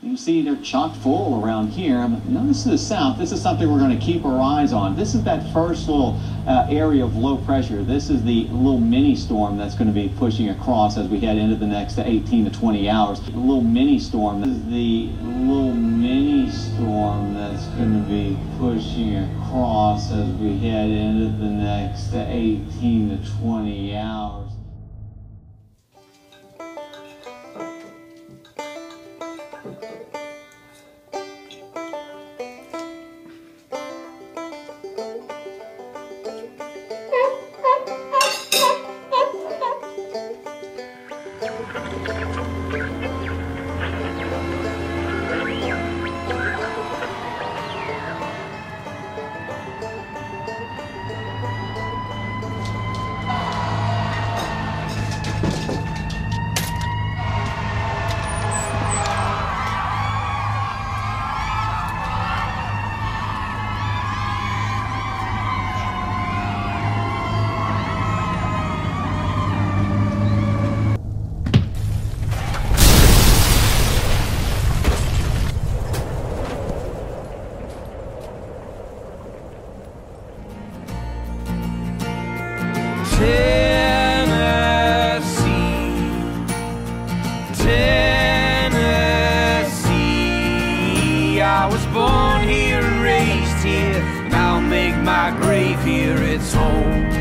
You can see they're chock full around here. Now this is the south. This is something we're going to keep our eyes on. This is that first little area of low pressure. This is the little mini storm that's going to be pushing across as we head into the next 18 to 20 hours. A little mini storm. This is the little mini storm that's going to be pushing across as we head into the next 18 to 20 hours. Tennessee, I was born here and raised here, and I'll make my grave here its home.